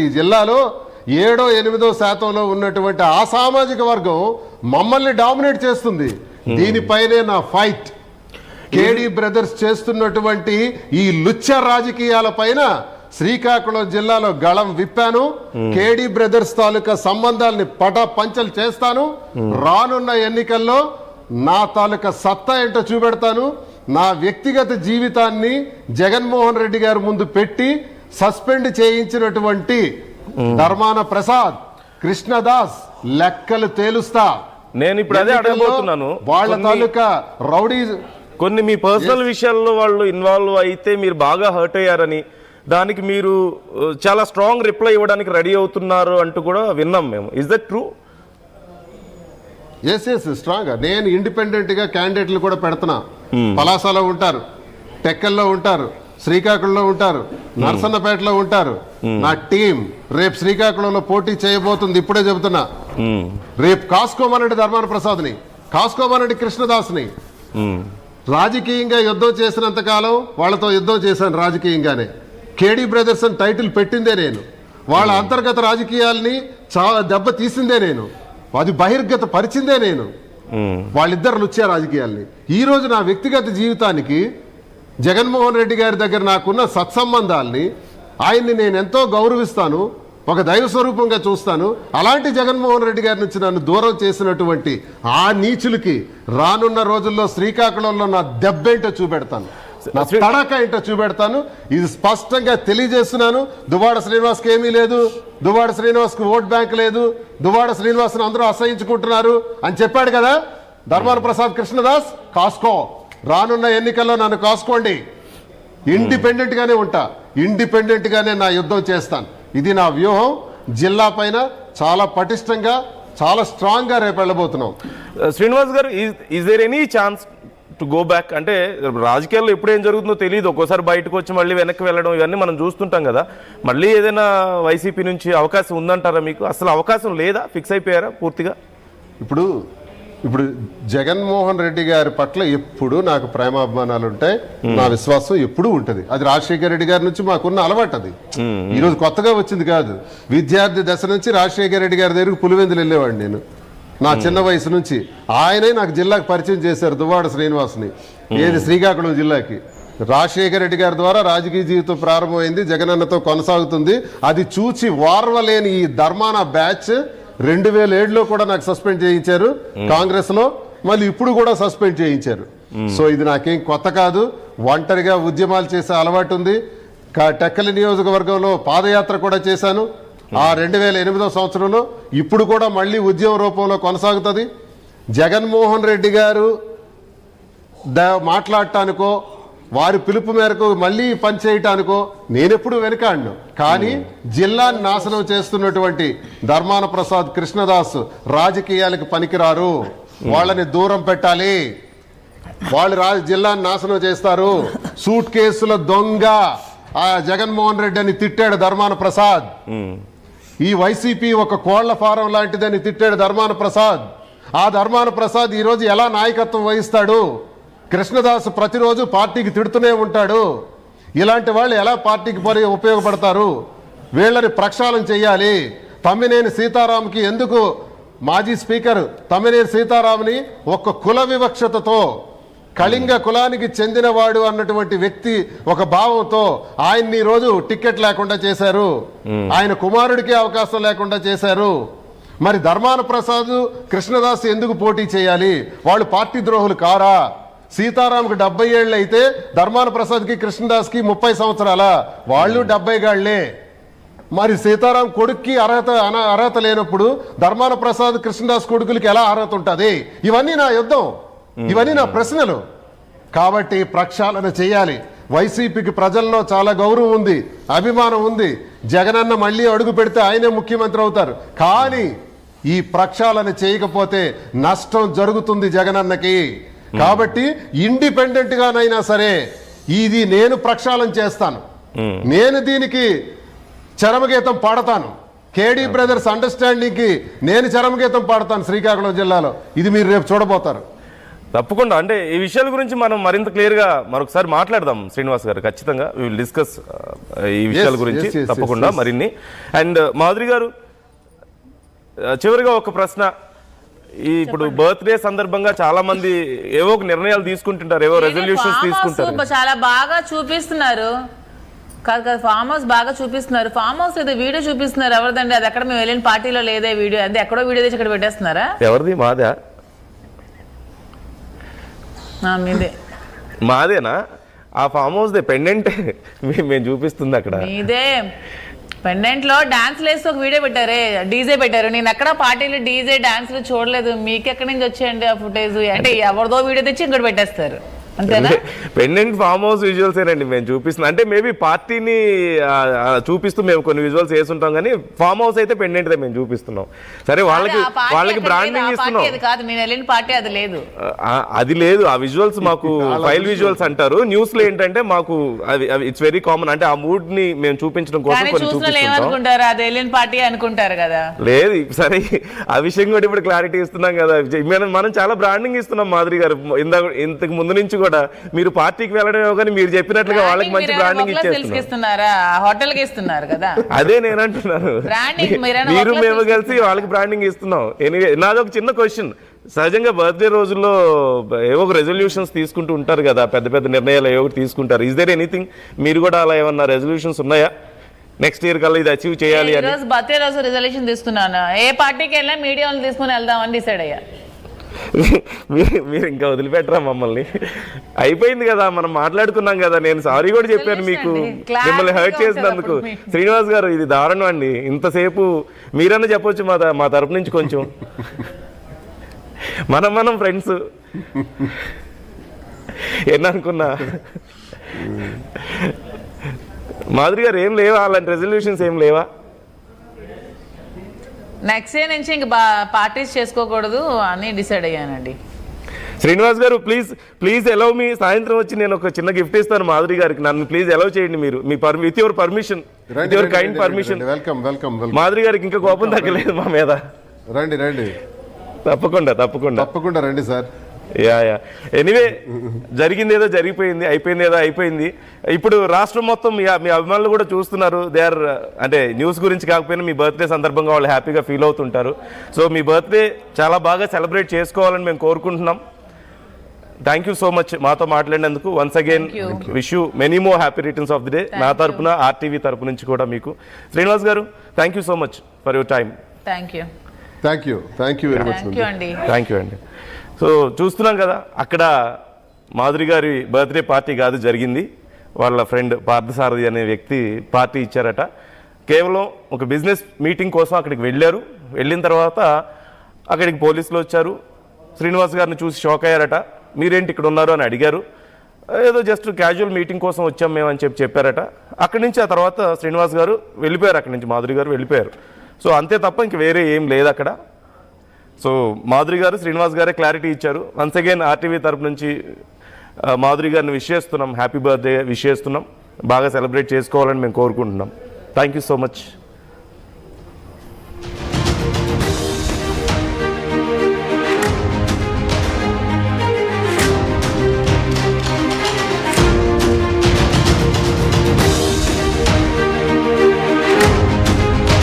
ఈ జిల్లాలో 7-8% ఉన్నటువంటి ఆ సామాజిక వర్గం మమ్మల్ని డామినేట్ చేస్తుంది. దీనిపైనే నా ఫైట్. కేడీ బ్రదర్స్ చేస్తున్నటువంటి ఈ లుచ్చ రాజకీయాల పైన శ్రీకాకుళం జిల్లాలో గళం విప్పాను. కేడీ బ్రదర్స్ తాలూకా సంబంధాలని పంచలు చేస్తాను. రానున్న ఎన్నికల్లో నా తాలూకా సత్తా ఏంటో చూపెడతాను. నా వ్యక్తిగత జీవితాన్ని జగన్మోహన్ రెడ్డి గారి ముందు పెట్టి సస్పెండ్ చేయించినటువంటి ధర్మాన ప్రసాద్, కృష్ణదాస్ లెక్కలు తేలుస్తా. నేను ఇప్పుడు అదే అడగబోతున్నాను. వాళ్ళ తాలూకా రౌడీ కొన్ని మీ పర్సనల్ విషయాల్లో వాళ్ళు ఇన్వాల్వ్ అయితే మీరు బాగా హర్ట్ అయ్యారని, దానికి మీరు చాలా స్ట్రాంగ్ రిప్లై ఇవ్వడానికి రెడీ అవుతున్నారు అంటూ కూడా విన్నాం మేము. Is that true? Yes strong. నేను ఇండిపెండెంట్ గా క్యాండిడేట్లు కూడా పెడుతున్నా. పలాసలో ఉంటారు, టెక్కల్లో ఉంటారు, శ్రీకాకుళంలో ఉంటారు, నరసన్నపేటలో ఉంటారు. నా టీం రేపు శ్రీకాకుళంలో పోటీ చేయబోతుంది. ఇప్పుడే చెబుతున్నా. రేపు కాసుకోమనండి ధర్మాన ప్రసాద్ని, కాసుకోమనండి కృష్ణదాస్ని. రాజకీయంగా యుద్ధం చేసినంత కాలం వాళ్ళతో యుద్ధం చేశాను. రాజకీయంగానే కేడీ బ్రదర్స్ అని టైటిల్ పెట్టిందే నేను. వాళ్ళ అంతర్గత రాజకీయాల్ని దెబ్బ తీసిందే నేను. అది బహిర్గత పరిచిందే నేను. వాళ్ళిద్దరు లుచ్చే రాజకీయాల్ని. ఈ రోజు నా వ్యక్తిగత జీవితానికి జగన్మోహన్ రెడ్డి గారి దగ్గర నాకున్న సత్సంబంధాల్ని, ఆయన్ని నేను ఎంతో గౌరవిస్తాను, ఒక దైవ స్వరూపంగా చూస్తాను. అలాంటి జగన్మోహన్ రెడ్డి గారి నుంచి నన్ను దూరం చేసినటువంటి ఆ నీచులకి రానున్న రోజుల్లో శ్రీకాకుళంలో నా దెబ్బేంటో చూపెడతాను, నా తడక ఏంటో చూపెడతాను. ఇది స్పష్టంగా తెలియజేస్తున్నాను. దువ్వాడ శ్రీనివాస్కి ఏమీ లేదు, దువ్వాడ శ్రీనివాస్కి ఓట్ బ్యాంక్ లేదు, దువ్వాడ శ్రీనివాస్ని అందరూ అసహించుకుంటున్నారు అని చెప్పాడు కదా ధర్మాన ప్రసాద్ కృష్ణదాస్. కాసుకో, రానున్న ఎన్నికల్లో నన్ను కాసుకోండి. ఇండిపెండెంట్ గానే ఉంటా, ఇండిపెండెంట్ గానే నా యుద్ధం చేస్తాను. ఇది నా వ్యూహం. జిల్లా పైన చాలా పటిష్టంగా, చాలా స్ట్రాంగ్ గా రేపు వెళ్ళబోతున్నాం. శ్రీనివాస్ గారు, is there any chance to go back? అంటే రాజకీయాల్లో ఎప్పుడు ఏం జరుగుతుందో తెలియదు. ఒక్కోసారి బయటకు వచ్చి మళ్ళీ వెనక్కి వెళ్ళడం ఇవన్నీ మనం చూస్తుంటాం కదా. మళ్ళీ ఏదైనా వైసీపీ నుంచి అవకాశం ఉందంటారా మీకు? అసలు అవకాశం లేదా? ఫిక్స్ అయిపోయారా పూర్తిగా? ఇప్పుడు జగన్మోహన్ రెడ్డి గారి పట్ల ఎప్పుడు నాకు ప్రేమాభిమానాలు ఉంటాయి. నా విశ్వాసం ఎప్పుడు ఉంటుంది. అది రాజశేఖర రెడ్డి గారి నుంచి మాకున్న అలవాటు. అది ఈ రోజు కొత్తగా వచ్చింది కాదు. విద్యార్థి దశ నుంచి రాజశేఖర రెడ్డి గారి దగ్గరకు పులివెందులు వెళ్ళేవాడిని నేను. నా చిన్న వయసు నుంచి ఆయనే నాకు జిల్లాకు పరిచయం చేశారు, దువ్వాడ శ్రీనివాస్ని. ఏది శ్రీకాకుళం జిల్లాకి రాజశేఖర రెడ్డి గారి ద్వారా రాజకీయ జీవితం ప్రారంభమైంది, జగనన్నతో కొనసాగుతుంది. అది చూచి వార్వలేని ఈ ధర్మాన బ్యాచ్ 2007లో కూడా నాకు సస్పెండ్ చేయించారు కాంగ్రెస్ లో, మళ్ళీ ఇప్పుడు కూడా సస్పెండ్ చేయించారు. సో ఇది నాకేం కొత్త కాదు. ఒంటరిగా ఉద్యమాలు చేసే అలవాటు ఉంది. టెక్కలి నియోజకవర్గంలో పాదయాత్ర కూడా చేశాను ఆ 2008వ సంవత్సరంలో. ఇప్పుడు కూడా మళ్ళీ ఉద్యమ రూపంలో కొనసాగుతుంది. జగన్మోహన్ రెడ్డి గారు మాట్లాడటానికో వారి పిలుపు మేరకు మళ్ళీ పనిచేయటానికో నేనెప్పుడు వెనకాడను. కానీ జిల్లాని నాశనం చేస్తున్నటువంటి ధర్మాన ప్రసాద్, కృష్ణదాస్ రాజకీయాలకు పనికిరారు. వాళ్ళని దూరం పెట్టాలి. వాళ్ళు జిల్లాని నాశనం చేస్తారు. సూట్ కేసుల దొంగ ఆ జగన్మోహన్ రెడ్డి అని తిట్టాడు ధర్మాన ప్రసాద్. ఈ వైసీపీ ఒక కోళ్ల ఫారం లాంటిదని తిట్టాడు ధర్మాన ప్రసాద్. ఆ ధర్మాన ప్రసాద్ ఈరోజు ఎలా నాయకత్వం వహిస్తాడు? కృష్ణదాస్ ప్రతిరోజు పార్టీకి తిడుతూనే ఉంటాడు. ఇలాంటి వాళ్ళు ఎలా పార్టీకి ఉపయోగపడతారు? వీళ్ళని ప్రక్షాళన చేయాలి. తమ్మినేని సీతారాంకి ఎందుకు మాజీ స్పీకర్ తమ్మినేని సీతారాంని ఒక కుల వివక్షతతో, కళింగ కులానికి చెందినవాడు అన్నటువంటి వ్యక్తి ఒక భావంతో ఆయన్ని రోజు టికెట్ లేకుండా చేశారు. ఆయన కుమారుడికి అవకాశం లేకుండా చేశారు. మరి ధర్మాన ప్రసాద్, కృష్ణదాస్ ఎందుకు పోటీ చేయాలి? వాళ్ళు పార్టీ ద్రోహులు కారా? సీతారాంకి 70 ఏళ్ళు అయితే ధర్మాన ప్రసాద్కి, కృష్ణదాస్కి 30 సంవత్సరాల. వాళ్ళు 70 గాళ్లే. మరి సీతారాం కొడుక్కి అర్హత లేనప్పుడు ధర్మాన ప్రసాద్, కృష్ణదాస్ కొడుకులకి ఎలా అర్హత ఉంటుంది? ఇవన్నీ నా యుద్ధం, ఇవన్నీ నా ప్రశ్నలు. కాబట్టి ప్రక్షాళన చేయాలి. వైసీపీకి ప్రజల్లో చాలా గౌరవం ఉంది, అభిమానం ఉంది. జగనన్న మళ్ళీ అడుగు పెడితే ఆయనే ముఖ్యమంత్రి అవుతారు. కానీ ఈ ప్రక్షాళన చేయకపోతే నష్టం జరుగుతుంది జగనన్నకి. కాబట్టి ఇండిపెండెంట్ గానైనా సరే ఇది నేను ప్రక్షాళన చేస్తాను. నేను దీనికి చరమగీతం పాడతాను. కేడీ బ్రదర్స్ అండర్స్టాండింగ్ కి నేను చరమగీతం పాడతాను శ్రీకాకుళం జిల్లాలో. ఇది మీరు రేపు చూడబోతారు. తప్పకుండా అంటే ఈ విషయాల గురించి మనం మరింత క్లియర్గా మరొకసారి మాట్లాడదాం శ్రీనివాస్ గారు, ఖచ్చితంగా వి విల్ డిస్కస్ ఈ విషయాల గురించి yes, తప్పకుండా yes. మరిన్ని. అండ్ మాధురి గారు, చివరిగా ఒక ప్రశ్న. ఇప్పుడు బర్త్డే సందర్భంగా చాలా మంది ఏవో ఒక నిర్ణయాలు తీసుకుంటుంటారు, ఏవో రెజల్యూషన్స్ తీసుకుంటారు. చాలా బాగా చూపిస్తున్నారు కాదు, ఫామ్ హౌస్ బాగా చూపిస్తున్నారు. ఫామ్ హౌస్ ఏదో వీడియో చూపిస్తున్నారు, ఎవరిదండి అది? ఎక్కడ మేము వెళ్ళిన పార్టీలో లేదే వీడియో, అంటే ఎక్కడో వీడియో తెచ్చి ఇక్కడ పెట్టేస్తున్నారా? ఎవరిది? మాదా? మీదే. మాదేనా? ఆ ఫామ్ హౌస్ దే పెండెంట్ మేము చూపిస్తుంది అక్కడ. మీదే పెండెంట్ లో డాన్స్ లేసి ఒక వీడియో పెట్టారే, డీజే పెట్టారు. నేను ఎక్కడ పార్టీలు డీజే డాన్స్లు చూడలేదు. మీకు ఎక్కడి నుంచి వచ్చేయండి ఆ ఫుటేజ్? అంటే ఎవరిదో వీడియో తెచ్చి ఇంకోటి పెట్టేస్తారు, అంతేనా? పెండెంట్ ఫామ్ హౌస్ విజువల్స్ ఏనండి మేము చూపిస్తున్నాం. అంటే మేబీ పార్టీని చూపిస్తూ మేము కొన్ని విజువల్స్ వేసుంటాం, కానీ ఫామ్ హౌస్ అయితే పెండెంట్ మేము చూపిస్తున్నాం. సరే, వాళ్ళకి బ్రాండింగ్ ఇస్తున్నాం. కాదు, నేను వెళ్ళిన పార్టీ అది లేదు, అది లేదు. ఆ విజువల్స్ మాకు ఫైల్ విజువల్స్ అంటారు. న్యూస్ లో ఏంటంటే మాకు ఇట్స్ వెరీ కామన్. అంటే ఆ మూడ్ ని మేము చూపించడం కోసం కొన్ని చూపిస్తుంటాం. ఏమనుకుంటారు, అది వెళ్ళిన పార్టీ అనుకుంటారు కదా. లేదు, సరే ఆ విషయం కూడా ఇప్పుడు క్లారిటీ ఇస్తున్నాం కదా. మనం చాలా బ్రాండింగ్ ఇస్తున్నాం మాధురి గారు. ఇంతకు ముందు నుంచి కూడా మీరు పార్టీకి వెళ్ళడమే కానీ మీరు చెప్పినట్లుగా వాళ్ళకి మంచి బ్రాండింగ్ ఇచ్చేస్తున్నారా? హోటల్ కి ఇస్తున్నారు కదా. అదే నేను అంటున్నాను, మీరు మేము కలిసి వాళ్ళకి బ్రాండింగ్ ఇస్తున్నాం. ఎనీవే, నాదొక చిన్న క్వశ్చన్. సహజంగా బర్త్డే రోజుల్లో ఏవో ఒక రెజల్యూషన్స్ తీసుకుంటూ ఉంటారు కదా, పెద్ద పెద్ద నిర్ణయాలు ఏవో ఒకటి తీసుకుంటారు. ఇస్ దేర్ ఎనీథింగ్, మీరు కూడా అలా ఏమన్నా రెజల్యూషన్స్ ఉన్నాయా నెక్స్ట్ ఇయర్ కల్లా ఇది అచీవ్ చేయాలి అని? బర్త్డే రోజు రిజల్యూషన్ తీసుకున్నాను, ఏ పార్టీకి వెళ్ళినా మీడియా వాళ్ళు తీసుకుని వెళ్దామని డిసైడ్ అయ్యా. మీరు ఇంకా వదిలిపెట్టరా మమ్మల్ని? అయిపోయింది కదా, మనం మాట్లాడుకున్నాం కదా. నేను సారీ కూడా చెప్పాను మీకు, మిమ్మల్ని హర్ట్ చేసినందుకు. శ్రీనివాస్ గారు, ఇది దారుణం అండి. ఇంతసేపు మీరన్నా చెప్పొచ్చు మా తరపు నుంచి కొంచెం. మనం ఫ్రెండ్స్ ఏమనుకున్నా. మాధురి గారు, ఏం లేవా అలాంటి రెజల్యూషన్స్? ఏం లేవా? నెక్స్ట్ ఇయర్ నుంచి ఇంక పార్టీస్ చేసుకోకూడదు అని డిసైడ్ అయ్యానండి. శ్రీనివాస్ గారు, ప్లీజ్ ఎలవ్ మీ. సాయంత్రం వచ్చి నేను ఒక చిన్న గిఫ్ట్ ఇస్తాను మాధురి గారికి. నన్ను ప్లీజ్ ఎలవ్ చేయండి మీరు, with your permission, with your kind permission. Welcome. Madhuri గారికి ఇంకా కోపం తగ్గలేదు మా మీద. రండి. తప్పకుండా రండి సార్. యా ఎనీవే, జరిగింది ఏదో జరిగిపోయింది, అయిపోయింది ఏదో అయిపోయింది. ఇప్పుడు రాష్ట్రం మొత్తం మీ అభిమానులు కూడా చూస్తున్నారు. దే ఆర్, అంటే న్యూస్ గురించి కాకపోయినా మీ బర్త్డే సందర్భంగా వాళ్ళు హ్యాపీగా ఫీల్ అవుతుంటారు. సో మీ బర్త్డే చాలా బాగా సెలబ్రేట్ చేసుకోవాలని మేము కోరుకుంటున్నాం. థ్యాంక్ యూ సో మచ్ మాతో మాట్లాడినందుకు. Once again wish you many more happy returns of the day. నా తరపున, RTV తరపు నుంచి కూడా మీకు. శ్రీనివాస్ గారు, thank you so much for your time. Thank you very much. Thank you అండి. సో చూస్తున్నాం కదా, అక్కడ మాధురి గారి బర్త్డే పార్టీ కాదు జరిగింది, వాళ్ళ ఫ్రెండ్ పార్థసారథి అనే వ్యక్తి పార్టీ ఇచ్చారట. కేవలం ఒక బిజినెస్ మీటింగ్ కోసం అక్కడికి వెళ్ళారు. వెళ్ళిన తర్వాత అక్కడికి పోలీసులు వచ్చారు. శ్రీనివాస్ గారిని చూసి షాక్ అయ్యారట. మీరేంటి ఇక్కడ ఉన్నారు అని అడిగారు. ఏదో జస్ట్ క్యాజువల్ మీటింగ్ కోసం వచ్చాం మేము అని చెప్పారట. అక్కడి నుంచి ఆ తర్వాత శ్రీనివాస్ గారు వెళ్ళిపోయారు, అక్కడి నుంచి మాధురి గారు వెళ్ళిపోయారు. సో అంతే తప్ప ఇంక వేరే ఏం లేదు అక్కడ. సో మాధురి గారు, శ్రీనివాస్ గారే క్లారిటీ ఇచ్చారు. వన్స్ అగైన్ RTV తరపు నుంచి మాధురి గారిని విష్ చేస్తున్నాం, హ్యాపీ బర్త్డే విష్ చేస్తున్నాం. బాగా సెలబ్రేట్ చేసుకోవాలని మేము కోరుకుంటున్నాం. Thank you so much.